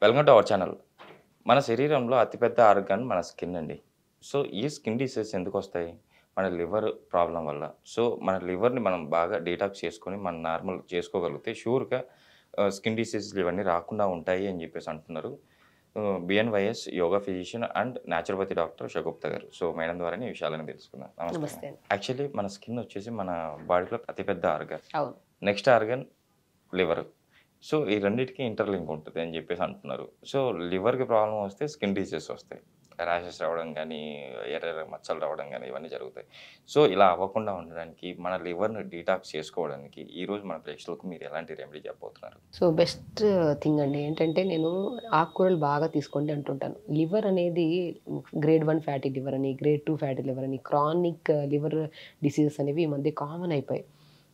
Welcome to our channel. మన శరీరంలో అతిపెద్ద ఆర్గాన్ మన స్కిన్ అండి. సో, ఈ స్కిన్ డిసీజెస్ ఎందుకొస్తాయి? మన లివర్ ప్రాబ్లమ్ వల్ల. సో, మన లివర్‌ని మనం బాగా డీటాక్స్ చేసుకొని, మనం నార్మల్ చేసుకోగలిగితే షూర్‌గా స్కిన్ డిసీజెస్‌లు ఇవన్నీ రాకుండా ఉంటాయి అని జెప్పేసి అంటున్నారు. BNYS yoga physician and naturopathy doctor Shagufta గారు. సో, మేడం ద్వారానే ఈ విషయాలన్నీ తెలుసుకుందాం. నమస్కారం. నమస్తే అండి. యాక్చువల్లీ మన స్కిన్ వచ్చేసి మన బాడీలో అతిపెద్ద ఆర్గాన్. అవును. Next organ liver. సో, ఈ రెండిటికి ఇంటర్‌లింక్ ఉంటది అని జెప్పేసి అంటున్నారు. సో, లివర్‌కి ప్రాబ్లమ్ వస్తే స్కిన్ డిసీజెస్ వస్తాయి. ర్యాషెస్ రావడం గానీ, ఎర్ర మచ్చలు రావడం గానీ ఇవన్నీ జరుగుతాయి. సో, ఇలా అవ్వకుండా ఉండడానికి మన లివర్‌ని డీటాక్స్ చేసుకోవడానికి ఈరోజు మన ప్రేక్షకులకు మీరు ఎలాంటి రెమెడీ చెప్పబోతున్నారు? సో, బెస్ట్ థింగ్ అండి ఏంటంటే, నేను ఆకుకూరలు బాగా తీసుకోండి అంటుంటాను. లివర్ అనేది గ్రేడ్ 1 ఫ్యాటీ లివర్ అని, గ్రేడ్ 2 ఫ్యాటీ లివర్ అని, క్రానిక్ లివర్ డిసీజెస్ అనేవి ఈ మధ్య కామన్ అయిపోయాయి.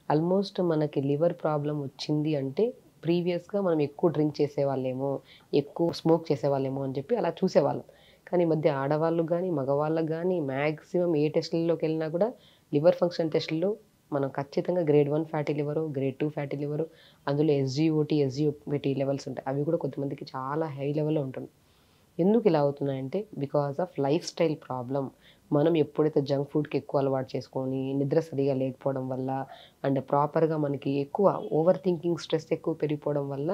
ఆల్మోస్ట్ మనకి లివర్ ప్రాబ్లమ్ వచ్చింది అంటే, ప్రీవియస్‌గా మనం ఎక్కువ డ్రింక్ చేసేవాళ్ళేమో, ఎక్కువ స్మోక్ చేసేవాళ్ళేమో అని చెప్పి అలా చూసేవాళ్ళం. కానీ ఈ మధ్య ఆడవాళ్ళు గానీ, మగవాళ్ళకి గానీ మాక్సిమం ఏ టెస్ట్‌లలోకెళ్ళినా కూడా లివర్ ఫంక్షన్ టెస్ట్‌ల్లో మనం ఖచ్చితంగా grade 1 fatty liver, grade 2 fatty liver, అందులో ఎస్‌జీఓటీ, ఎస్‌జీఓపీటీ లెవెల్స్ ఉంటాయి. అవి కూడా కొంతమందికి చాలా హై లెవెల్‌లో ఉంటుంది. ఎందుకు ఇలా అవుతున్నాయంటే because of lifestyle problem. మనం ఎప్పుడైతే జంక్ ఫుడ్‌కి ఎక్కువ అలవాటు చేసుకొని, నిద్ర సరిగ్గా లేకపోవడం వల్ల, అండ్ ప్రాపర్‌గా మనకి ఎక్కువ ఓవర్ థింకింగ్, స్ట్రెస్ ఎక్కువ పెరిగిపోవడం వల్ల,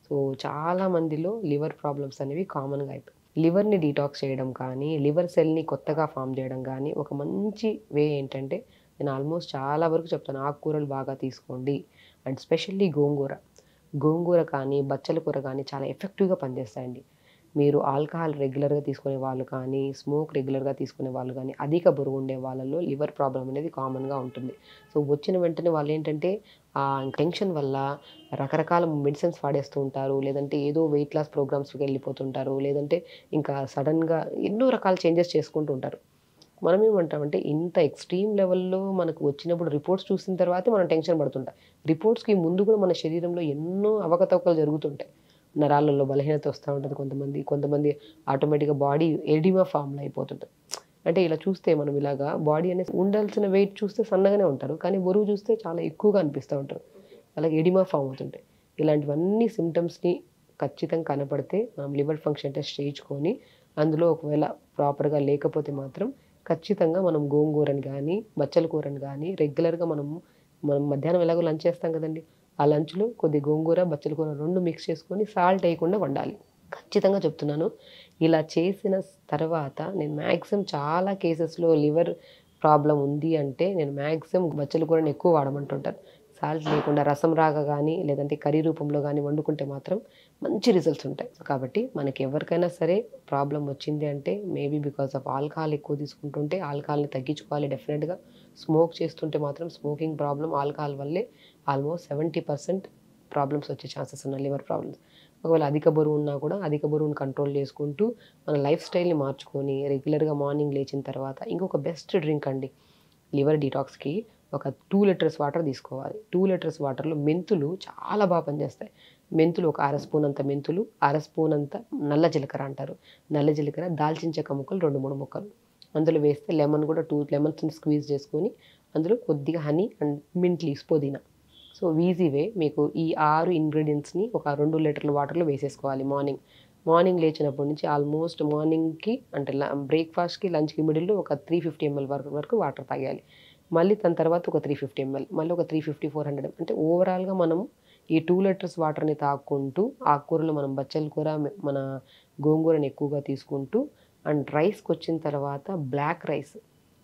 సో చాలా మందిలో లివర్ ప్రాబ్లమ్స్ అనేవి కామన్‌గా అయిపోయాయి. లివర్‌ని డీటాక్స్ చేయడం కానీ, లివర్ సెల్‌ని కొత్తగా ఫార్మ్ చేయడం గానీ, ఒక మంచి వే ఏంటంటే, నేను ఆల్మోస్ట్ చాలా వరకు చెప్తాను. ఆకుకూరలు బాగా తీసుకోండి. అండ్ స్పెషల్లీ గోంగూర. గోంగూర కానీ, బచ్చల కూర కానీ చాలా ఎఫెక్టివ్‌గా పనిచేస్తాయండి. మీరు ఆల్కహాల్ రెగ్యులర్‌గా తీసుకునే వాళ్ళు కానీ, స్మోక్ రెగ్యులర్‌గా తీసుకునే వాళ్ళు కానీ, అధిక బరువు ఉండే వాళ్ళలో లివర్ ప్రాబ్లమ్ అనేది కామన్‌గా ఉంటుంది. సో, వచ్చిన వెంటనే వాళ్ళేంటంటే, టెన్షన్ వల్ల రకరకాల మెడిసిన్స్ వాడేస్తూ ఉంటారు. లేదంటే ఏదో వెయిట్ లాస్ ప్రోగ్రామ్స్‌కి వెళ్ళిపోతుంటారు. లేదంటే ఇంకా సడెన్‌గా ఎన్నో రకాల చేంజెస్ చేసుకుంటూ ఉంటారు. మనమేమంటామంటే ఇంత ఎక్స్‌ట్రీమ్ లెవెల్‌లో మనకు వచ్చినప్పుడు రిపోర్ట్స్ చూసిన తర్వాతే మనం టెన్షన్ పడుతుంటాం. రిపోర్ట్స్‌కి ముందు కూడా మన శరీరంలో ఎన్నో అవకతవకలు జరుగుతుంటాయి. నరాలలో బలహీనత వస్తా ఉంటది కొంతమంది. కొంతమంది ఆటోమేటిక్‌గా బాడీ ఎడిమా ఫామ్‌లో అయిపోతుంటది. అంటే ఇలా చూస్తే మనం ఇలాగా బాడీ అనేది ఉండాల్సిన వెయిట్ చూస్తే సన్నగానే ఉంటారు. కానీ బరువు చూస్తే చాలా ఎక్కువగా అనిపిస్తా ఉంటారు. అలాగే ఎడిమా ఫామ్ అవుతుంటాయి. ఇలాంటివన్నీ సింప్టమ్స్‌ని ఖచ్చితంగా కనపడితే మనం లివర్ ఫంక్షన్ టెస్ట్ చేయించుకొని, అందులో ఒకవేళ ప్రాపర్‌గా లేకపోతే మాత్రం ఖచ్చితంగా మనం గోంగూరని గానీ, బచ్చల కూరని గానీ రెగ్యులర్‌గా మనం మధ్యాహ్నం ఎలాగో లంచ్ చేస్తాం కదండీ! ఆ లంచ్‌లో కొద్దిగా గోంగూర, బచ్చల కూర 2 మిక్స్ చేసుకొని సాల్ట్ ఎయకుండా వండాలి. ఖచ్చితంగా చెప్తున్నాను. ఇలా చేసిన తర్వాత నేను మాక్సిమం చాలా కేసెస్‌లో లివర్ ప్రాబ్లమ్ ఉంది అంటే నేను మాక్సిమం బచ్చల కూరని ఎక్కువ వాడమంటుంటాను. సాల్ట్ లేకుండా రసం రాగా గానీ, లేదంటే కర్రీ రూపంలో గానీ వండుకుంటే మాత్రం మంచి రిజల్ట్స్ ఉంటాయి. కాబట్టి మనకి ఎవరికైనా సరే ప్రాబ్లమ్ వచ్చింది అంటే మేబీ బికాస్ ఆఫ్ ఆల్కహాల్ ఎక్కువ తీసుకుంటుంటే ఆల్కహాల్‌ని తగ్గించుకోవాలి డెఫినిట్‌గా. స్మోక్ చేస్తుంటే మాత్రం స్మోకింగ్ ప్రాబ్లమ్ ఆల్కహాల్ వల్లే ఆల్మోస్ట్ 70% ప్రాబ్లమ్స్ వచ్చే ఛాన్సెస్ ఉన్నాయి లివర్ ప్రాబ్లమ్స్. ఒకవేళ అధిక బరువు ఉన్నా కూడా అధిక బరువుని కంట్రోల్ చేసుకుంటూ మన లైఫ్ స్టైల్‌ని మార్చుకొని రెగ్యులర్‌గా మార్నింగ్ లేచిన తర్వాత ఇంకొక బెస్ట్ డ్రింక్ అండి. లివర్ డీటాక్స్‌కి ఒక 2 లీటర్స్ వాటర్ తీసుకోవాలి. 2 లీటర్స్ వాటర్‌లో మెంతులు చాలా పనిచేస్తాయి. మెంతులు ఒక అర స్పూన్ అంత మెంతులు, అర స్పూన్ అంత నల్ల జీలకర్ర అంటారు. నల్ల జీలకర్ర, దాల్చిన చెక్క ముక్కలు 2, 3 ముక్కలు. అందులో వేస్తే లెమన్ కూడా 2 లెమన్స్‌ని స్క్వీజ్ చేసుకొని, అందులో కొద్దిగా హనీ అండ్ మింట్ లీవ్స్, పుదీనా. సో, ఈజీ వే మీకు ఈ 6 ఇంగ్రీడియెంట్స్‌ని ఒక 2 లీటర్ల వాటర్‌లో వేసేసుకోవాలి మార్నింగ్. మార్నింగ్ లేచినప్పటి నుంచి ఆల్మోస్ట్ మార్నింగ్‌కి అంటే బ్రేక్‌ఫాస్ట్‌కి, లంచ్‌కి మిడిల్‌లో ఒక 350 ఎంఎల్ వరకు వాటర్ తాగేయాలి. మళ్ళీ దాని తర్వాత ఒక 350 ఎంఎల్, మళ్ళీ ఒక 350, 400 అంటే ఓవరాల్‌గా మనం ఈ 2 లీటర్స్ వాటర్‌ని తాగుకుంటూ, ఆకుకూరలు మనం బచ్చల కూర, మన గోంగూరని ఎక్కువగా తీసుకుంటూ అండ్ రైస్‌కొచ్చిన తర్వాత బ్లాక్ రైస్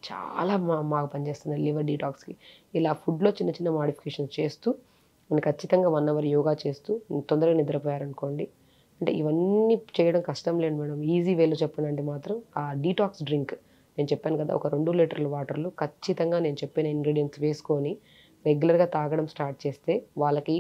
చాలా బాగా పనిచేస్తుంది లివర్ డీటాక్స్‌కి. ఇలా ఫుడ్‌లో చిన్న చిన్న మోడిఫికేషన్స్ చేస్తూ, మనం ఖచ్చితంగా 1 అవర్ యోగా చేస్తూ తొందరగా నిద్రపోయారనుకోండి. అంటే ఇవన్నీ చేయడం కష్టం లేదు మేడం. ఈజీ వేలో చెప్పాలంటే మాత్రం ఆ డీటాక్స్ డ్రింక్ నేను చెప్పాను కదా! ఒక 2 లీటర్ల వాటర్‌లో ఖచ్చితంగా నేను చెప్పిన ఇంగ్రీడియెంట్స్ వేసుకొని రెగ్యులర్‌గా తాగడం స్టార్ట్ చేస్తే వాళ్ళకి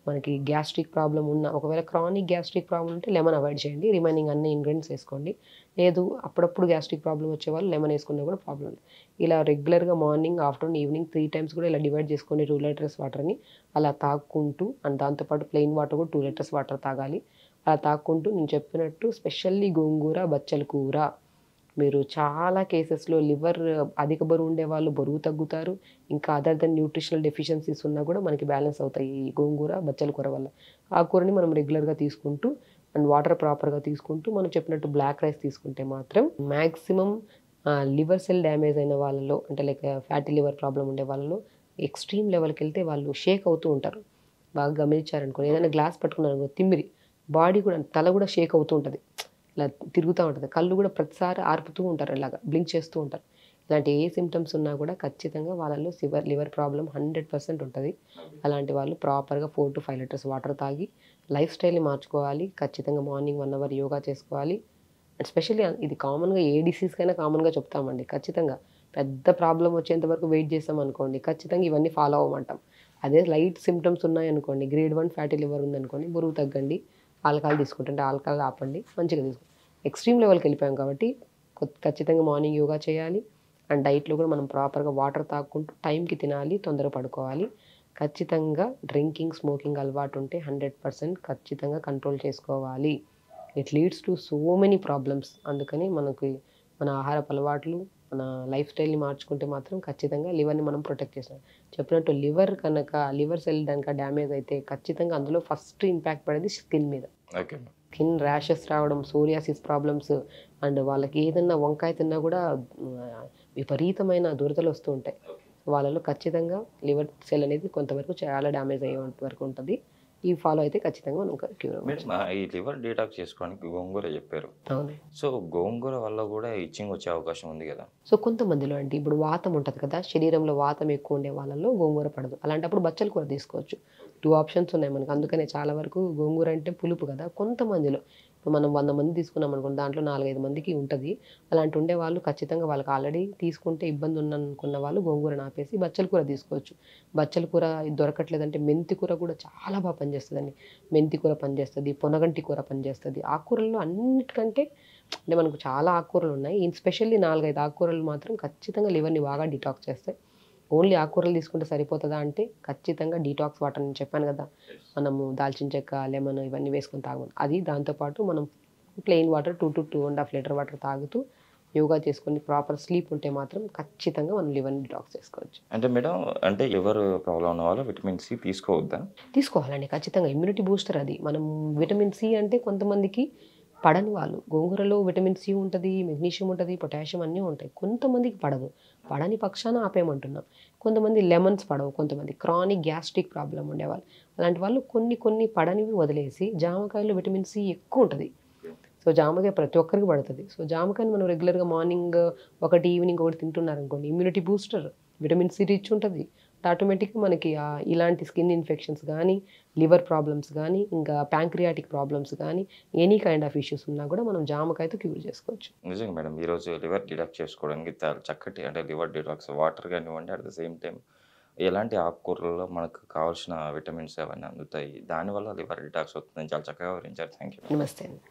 మనకి గ్యాస్ట్రిక్ ప్రాబ్లమ్ ఉన్న ఒకవేళ క్రానిక్ గ్యాస్ట్రిక్ ప్రాబ్లమ్ ఉంటే లెమన్ అవాయిడ్ చేయండి. రిమైనింగ్ అన్ని ఇంగ్రీడియెంట్స్ ఏసుకోండి. లేదు అప్పుడప్పుడు గ్యాస్ట్రిక్ ప్రాబ్లమ్ వచ్చేవాళ్ళు లెమన్ ఏసుకున్నా కూడా ప్రాబ్లమ్ లేదు. ఇలా రెగ్యులర్‌గా మార్నింగ్, ఆఫ్టర్‌నూన్, ఈవినింగ్ 3 టైమ్స్ కూడా ఇలా డివైడ్ చేసుకొని 2 లీటర్స్ వాటర్‌ని అలా తాగుకుంటూ అండ్ దాంతో పాటు ప్లెయిన్ వాటర్ కూడా 2 లీటర్స్ వాటర్ తాగాలి. అలా తాగుకుంటూ నేను చెప్పినట్టు స్పెషల్లీ గోంగూర, బచ్చల కూర మీరు చాలా కేసెస్‌లో లివర్ అధిక బరువు ఉండేవాళ్ళు బరువు తగ్గుతారు. ఇంకా అదర్ దెన్ న్యూట్రిషనల్ డెఫిషియన్సీస్ ఉన్నా కూడా మనకి బ్యాలెన్స్ అవుతాయి ఈ గోంగూర, బచ్చల కూర వల్ల. ఆ కూరని మనం రెగ్యులర్‌గా తీసుకుంటూ అండ్ వాటర్ ప్రాపర్గా తీసుకుంటూ మనం చెప్పినట్టు బ్లాక్ రైస్ తీసుకుంటే మాత్రం మ్యాక్సిమం లివర్ సెల్ డ్యామేజ్ అయిన వాళ్ళలో అంటే లైక్ ఫ్యాటీ లివర్ ప్రాబ్లం ఉండే వాళ్ళలో ఎక్స్ట్రీమ్ లెవెల్కి వెళ్తే వాళ్ళు షేక్ అవుతూ ఉంటారు. బాగా గమనించారనుకో ఏదైనా గ్లాస్ పట్టుకున్నారనుకో తిమ్మిరి బాడీ కూడా తల కూడా షేక్ అవుతూ ఉంటుంది, ఇలా తిరుగుతూ ఉంటుంది, కళ్ళు కూడా ప్రతిసారి ఆర్పుతూ ఉంటారు, ఇలాగా బ్లింక్ చేస్తూ ఉంటారు. ఇలాంటి ఏ సిమ్టమ్స్ ఉన్నా కూడా ఖచ్చితంగా వాళ్ళలో లివర్ ప్రాబ్లం 100% ఉంటుంది. అలాంటి వాళ్ళు ప్రాపర్గా 4 to 5 లీటర్స్ వాటర్ తాగి లైఫ్ స్టైల్ని మార్చుకోవాలి. ఖచ్చితంగా మార్నింగ్ 1 అవర్ యోగా చేసుకోవాలి. అండ్ స్పెషల్లీ ఇది కామన్గా ఏ డిసీజ్కైనా కామన్గా చెప్తామండి. ఖచ్చితంగా పెద్ద ప్రాబ్లం వచ్చేంత వరకు వెయిట్ చేసాం అనుకోండి, ఖచ్చితంగా ఇవన్నీ ఫాలో అవ్వమంటాం. అదే లైట్ సిమ్టమ్స్ ఉన్నాయనుకోండి, గ్రేడ్ 1 ఫ్యాటీ లివర్ ఉందనుకోండి, బరువు తగ్గండి, ఆల్కహాల్ తీసుకుంటుంటే ఆల్కహాల్ ఆపండి, మంచిగా తీసుకోండి. ఎక్స్ట్రీమ్ లెవెల్కి వెళ్ళిపోయాం కాబట్టి ఖచ్చితంగా మార్నింగ్ యోగా చేయాలి. అండ్ డైట్లో కూడా మనం ప్రాపర్గా వాటర్ తాగుకుంటూ టైంకి తినాలి, తొందరగా పడుకోవాలి. ఖచ్చితంగా డ్రింకింగ్, స్మోకింగ్ అలవాటు ఉంటే 100% ఖచ్చితంగా కంట్రోల్ చేసుకోవాలి. It leads to so many problems. అందుకని మనకి మన ఆహారపు అలవాట్లు, మన లైఫ్ స్టైల్ని మార్చుకుంటే మాత్రం ఖచ్చితంగా లివర్ని మనం ప్రొటెక్ట్ చేస్తాం. చెప్పినట్టు లివర్ సెల్ కనుక డ్యామేజ్ అయితే ఖచ్చితంగా అందులో ఫస్ట్ ఇంపాక్ట్ పడేది స్కిన్ మీద. ఓకే. స్కిన్ ర్యాషెస్ రావడం, సోరియాసిస్ ప్రాబ్లమ్స్, అండ్ వాళ్ళకి ఏదన్నా వంకాయ తిన్నా కూడా విపరీతమైన దురదలు వస్తూ ఉంటాయి. వాళ్ళలో ఖచ్చితంగా లివర్ సెల్ అనేది కొంతవరకు చాలా డ్యామేజ్ అయ్యే వరకు ఉంటుంది. ఈ ఫాలో అయితే ఖచ్చితంగా మనం క్యూర్ అవ్వచ్చు. మేడం ఈ లివర్ డీటాక్స్ చేసుకోవడానికి గోంగూర చెప్పారు. అవును. సో గోంగూర వల్ల కూడా ఇచ్చింగ్ వచ్చే అవకాశం ఉంది కదా? సో కొంతమందిలో అంటే ఇప్పుడు వాతం ఉంటుంది కదా, శరీరంలో వాతం ఎక్కువ ఉండే వాళ్ళలో గోంగూర పడదు. అలాంటప్పుడు బచ్చల కూర తీసుకోవచ్చు. 2 ఆప్షన్స్ ఉన్నాయి మనకు. అందుకనే చాలా వరకు గోంగూర అంటే పులుపు కదా. కొంతమందిలో ఇప్పుడు మనం 100 మంది తీసుకున్నాం అనుకోండి, దాంట్లో 4-5 మందికి ఉంటుంది. అలాంటి ఉండే వాళ్ళు ఖచ్చితంగా వాళ్ళకి ఆల్రెడీ తీసుకుంటే ఇబ్బంది ఉందనుకున్న వాళ్ళు గోంగూరను ఆపేసి బచ్చల కూర తీసుకోవచ్చు. బచ్చల కూర దొరకట్లేదంటే మెంతి కూర కూడా చాలా బాగా పనిచేస్తుందండి. మెంతి కూర పనిచేస్తుంది, పొనగంటి కూర పనిచేస్తుంది. ఆకుకూరల్లో అన్నిటికంటే అంటే మనకు చాలా ఆకుకూరలు ఉన్నాయి. స్పెషల్లీ 4-5 ఆకుకూరలు మాత్రం ఖచ్చితంగా లివర్ని బాగా డిటాక్స్ చేస్తాయి. ఓన్లీ ఆకుకూరలు తీసుకుంటే సరిపోతుందా అంటే ఖచ్చితంగా డీటాక్స్ వాటర్ నేను చెప్పాను కదా, మనము దాల్చిన చెక్క, లెమన్ ఇవన్నీ వేసుకొని తాగమని. అది దాంతోపాటు మనం plain water 2 to 2.5 litre water తాగుతూ యోగా చేసుకొని ప్రాపర్ స్లీప్ ఉంటే మాత్రం ఖచ్చితంగా మనం లివర్ని డిటాక్స్ చేసుకోవచ్చు. అంటే మేడం అంటే లివర్ ప్రాబ్లం ఉన్న వాళ్ళు విటమిన్ సి తీసుకోవద్దా? తీసుకోవాలండి ఖచ్చితంగా. ఇమ్యూనిటీ బూస్టర్ అది. మనం విటమిన్ సి అంటే కొంతమందికి పడని వాళ్ళు, గోంగూరలో విటమిన్ సి ఉంటుంది, మెగ్నీషియం ఉంటుంది, పొటాషియం అన్నీ ఉంటాయి. కొంతమందికి పడదు. పడని పక్షాన ఆపేయమంటున్నాం. కొంతమంది లెమన్స్ పడవు, కొంతమంది క్రానిక్ గ్యాస్ట్రిక్ ప్రాబ్లం ఉండేవాళ్ళు, అలాంటి వాళ్ళు కొన్ని పడనివి వదిలేసి జామకాయలో విటమిన్ సి ఎక్కువ ఉంటుంది. సో జామకాయ ప్రతి ఒక్కరికి పడుతుంది. సో జామకాయని మనం రెగ్యులర్గా మార్నింగ్ ఒకటి, ఈవినింగ్ ఒకటి తింటున్నారనుకోండి, immunity booster, vitamin C rich ఉంటుంది. ఆటోమేటిక్గా మనకి ఇలాంటి స్కిన్ ఇన్ఫెక్షన్స్ కానీ, లివర్ ప్రాబ్లమ్స్ కానీ, ఇంకా ప్యాంక్రియాటిక్ ప్రాబ్లమ్స్ కానీ, ఎనీ కైండ్ ఆఫ్ ఇష్యూస్ ఉన్నా కూడా మనం జామకాయతో క్యూర్ చేసుకోవచ్చు. నిజంగా మేడం ఈరోజు లివర్ డిటాక్స్ చేసుకోవడానికి చాలా చక్కటి అంటే లివర్ డిటాక్స్ వాటర్ కానివ్వండి, అట్ ద సేమ్ టైం ఎలాంటి ఆకుకూరల్లో మనకు కావాల్సిన విటమిన్స్ అవన్నీ అందుతాయి, దానివల్ల లివర్ డిటాక్స్ అవుతుందని చాలా చక్కగా వివరించారు. Thank you. నమస్తే అండి.